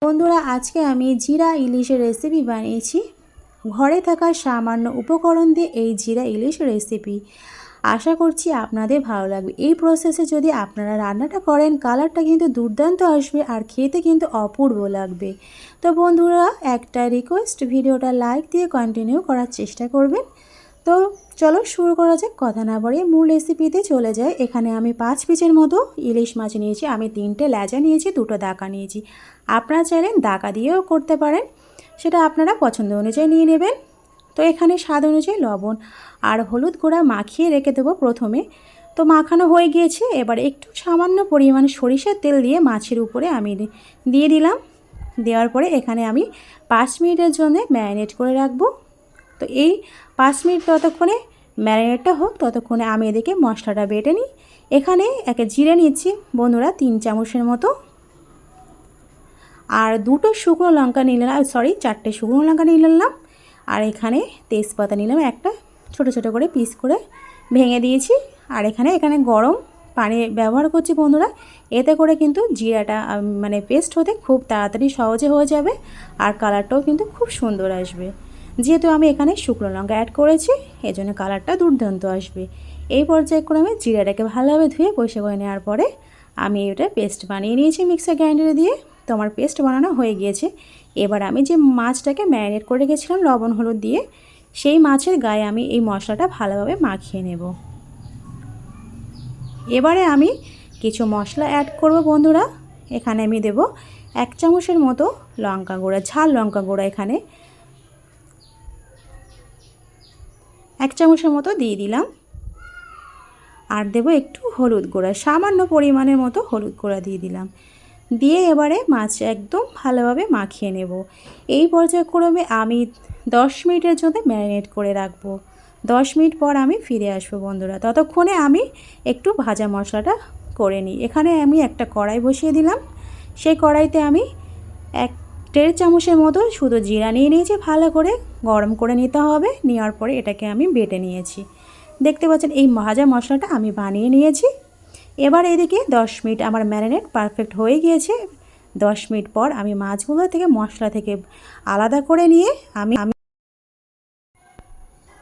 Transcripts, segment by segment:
বন্ধুরা আজকে আমি জিরা ইলিশের রেসিপি বানিয়েছি। ঘরে থাকা সামান্য উপকরণ দিয়ে এই জিরা ইলিশ রেসিপি আশা করছি আপনাদের ভালো লাগবে। এই প্রসেসে যদি আপনারা রান্নাটা করেন কালারটা কিন্তু দুর্দান্ত আসবে আর খেতে কিন্তু অপূর্ব লাগবে। তো বন্ধুরা একটা রিকোয়েস্ট, ভিডিওটা লাইক দিয়ে কন্টিনিউ করার চেষ্টা করবেন। তো চলো শুরু করা যাক, কথা না বাড়িয়ে মূল রেসিপিতে চলে যায়। এখানে আমি 5 পিসের মতো ইলিশ মাছ নিয়েছি। আমি 3টে লেজা নিয়েছি, 2টো দাকা নিয়েছি। আপনারা চাইলেন দাকা দিয়েও করতে পারেন, সেটা আপনারা পছন্দ অনুযায়ী নিয়ে নেবেন। তো এখানে স্বাদ অনুযায়ী লবণ আর হলুদ গুঁড়া মাখিয়ে রেখে দেবো প্রথমে। তো মাখানো হয়ে গিয়েছে। এবার একটু সামান্য পরিমাণে সরিষার তেল দিয়ে মাছের উপরে আমি দিয়ে দিলাম। দেওয়ার পরে এখানে আমি 5 মিনিটের জন্য ম্যারিনেট করে রাখবো। তো এই 5 মিনিট ততক্ষণে ম্যারিনেটটা হোক, ততক্ষণে আমি এদিকে মশলাটা বেটে নিই। এখানে একে জিরে নিচ্ছি বন্ধুরা 3 চামচের মতো, আর 2টো শুকনো লঙ্কা নিলাম, 4টে শুকনো লঙ্কা নিয়ে নিলাম। আর এখানে তেজপাতা নিলাম, একটা ছোট ছোট করে পিস করে ভেঙে দিয়েছি। আর এখানে গরম পানি ব্যবহার করছি বন্ধুরা, এতে করে কিন্তু জিরাটা পেস্ট হতে খুব তাড়াতাড়ি সহজে হয়ে যাবে আর কালারটাও কিন্তু খুব সুন্দর আসবে। যেহেতু আমি এখানে শুকনো লঙ্কা অ্যাড করেছি, এজন্য কালারটা দুর্দান্ত আসবে। এই পর্যায়ে করে আমি জিরাটাকে ভালোভাবে ধুয়ে পরিষ্কার করে নেওয়ার পরে আমি এটা পেস্ট বানিয়ে নিয়েছি মিক্সার গ্রাইন্ডারে দিয়ে। তো আমার পেস্ট বানানো হয়ে গিয়েছে। এবার আমি যে মাছটাকে ম্যারিনেট করে রেখেছিলাম লবণ হলুদ দিয়ে, সেই মাছের গায়ে আমি এই মশলাটা ভালোভাবে মাখিয়ে নেব। এবারে আমি কিছু মশলা অ্যাড করব বন্ধুরা। এখানে আমি দেব 1 চামচের মতো লঙ্কা গুঁড়া, ঝাল লঙ্কা গুঁড়া এখানে 1 চামচের মতো দিয়ে দিলাম। আর দেব একটু হলুদ গুঁড়া, সামান্য পরিমাণের মতো হলুদ গুঁড়া দিয়ে দিলাম। দিয়ে এবারে মাছ একদম ভালোভাবে মাখিয়ে নেব। এই পর্যায়ক্রমে আমি 10 মিনিটের জন্য ম্যারিনেট করে রাখবো। 10 মিনিট পর আমি ফিরে আসবো বন্ধুরা। ততক্ষণে আমি একটু ভাজা মশলাটা করে নিই। এখানে আমি একটা কড়াই বসিয়ে দিলাম। সেই কড়াইতে আমি 1.5 চামচের মতো শুধু জিরা নিয়ে নিয়েছি, ভালো করে গরম করে নিতে হবে। নেওয়ার পরে এটাকে আমি বেটে নিয়েছি। দেখতে পাচ্ছেন এই ভাজা মশলাটা আমি বানিয়ে নিয়েছি। এবার এদিকে 10 মিনিট আমার ম্যারিনেট পারফেক্ট হয়ে গিয়েছে। 10 মিনিট পর আমি মাছগুলো থেকে মশলা থেকে আলাদা করে নিয়ে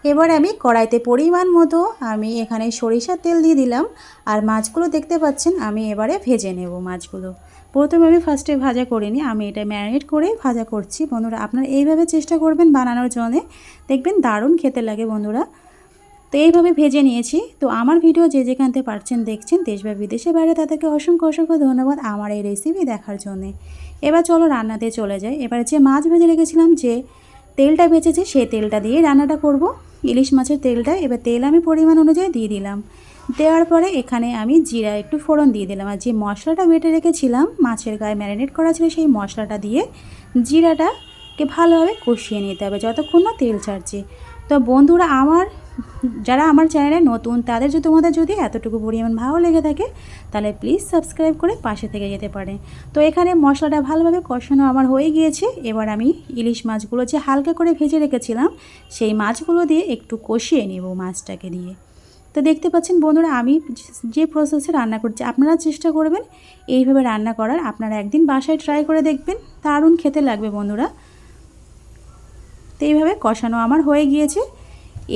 এবার আমি কড়াইতে পরিমাণ মতো আমি এখানে সরিষার তেল দিয়ে দিলাম। আর মাছগুলো দেখতে পাচ্ছেন আমি এবারে ভেজে নেব। মাছগুলো প্রথমে আমি ফার্স্টে ভাজা করিনি, আমি এটা ম্যারিনেট করে ভাজা করছি বন্ধুরা। আপনারা এইভাবে চেষ্টা করবেন বানানোর জন্য, দেখবেন দারুণ খেতে লাগে বন্ধুরা। তো এইভাবে ভেজে নিয়েছি। তো আমার ভিডিও যে যেখান থেকে পারছেন দেখছেন, দেশ বা বিদেশের বাইরে, তাদেরকে অসংখ্য অসংখ্য ধন্যবাদ আমার এই রেসিপি দেখার জন্যে। এবার চলো রান্নাতে চলে যাই। এবার যে মাছ ভেজে রেখেছিলাম, যে তেলটা বেঁচেছে সেই তেলটা দিয়ে রান্নাটা করব, ইলিশ মাছের তেলটা। এবার তেল আমি পরিমাণ অনুযায়ী দিয়ে দিলাম। দেওয়ার পরে এখানে আমি জিরা একটু ফোড়ন দিয়ে দিলাম। আর যে মশলাটা বেটে রেখেছিলাম মাছের গায়ে ম্যারিনেট করা ছিল, সেই মশলাটা দিয়ে জিরাটাকে ভালোভাবে কষিয়ে নিতে হবে যতক্ষণ না তেল ছাড়ছে। তো বন্ধুরা যারা আমার চ্যানেলে নতুন, তোমাদের যদি এতটুকু পরিমাণ ভালো লেগে থাকে তাহলে প্লিজ সাবস্ক্রাইব করে পাশে থেকে যেতে পারে। তো এখানে মশলাটা ভালোভাবে কষানো আমার হয়ে গিয়েছে। এবার আমি ইলিশ মাছগুলো যে হালকা করে ভেজে রেখেছিলাম সেই মাছগুলো দিয়ে একটু কষিয়ে নেব মাছটাকে দিয়ে। তো দেখতে পাচ্ছেন বন্ধুরা আমি যে প্রসেসে রান্না করছি, আপনারা চেষ্টা করবেন এইভাবে রান্না করার। আপনারা একদিন বাসায় ট্রাই করে দেখবেন, দারুণ খেতে লাগবে বন্ধুরা। তো এইভাবে কষানো আমার হয়ে গিয়েছে।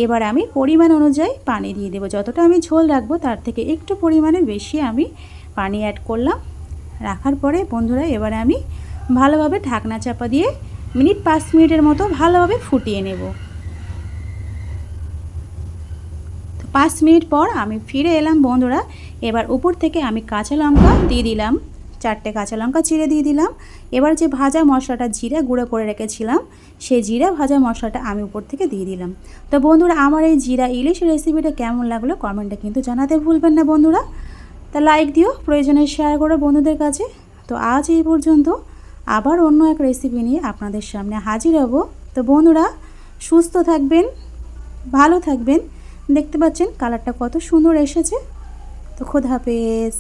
এবার আমি পরিমাণ অনুযায়ী পানি দিয়ে দেবো। যতটা আমি ঝোল রাখবো তার থেকে একটু পরিমাণে বেশি আমি পানি অ্যাড করলাম। রাখার পরে বন্ধুরা এবারে আমি ভালোভাবে ঢাকনা চাপা দিয়ে 5 মিনিটের মতো ভালোভাবে ফুটিয়ে নেব। তো 5 মিনিট পর আমি ফিরে এলাম বন্ধুরা। এবার উপর থেকে আমি কাঁচা লঙ্কা দিয়ে দিলাম, 4টে কাঁচা লঙ্কা চিড়ে দিয়ে দিলাম। এবার যে ভাজা মশলাটা জিরা গুঁড়ো করে রেখেছিলাম, সেই জিরা ভাজা মশলাটা আমি উপর থেকে দিয়ে দিলাম। তো বন্ধুরা আমার এই জিরা ইলিশ রেসিপিটা কেমন লাগলো কমেন্টে কিন্তু জানাতে ভুলবেন না বন্ধুরা। তা লাইক দিও, প্রয়োজনে শেয়ার করো বন্ধুদের কাছে। তো আজ এই পর্যন্ত, আবার অন্য এক রেসিপি নিয়ে আপনাদের সামনে হাজির হব। তো বন্ধুরা সুস্থ থাকবেন, ভালো থাকবেন। দেখতে পাচ্ছেন কালারটা কত সুন্দর এসেছে। তো খোদা হাফেজ।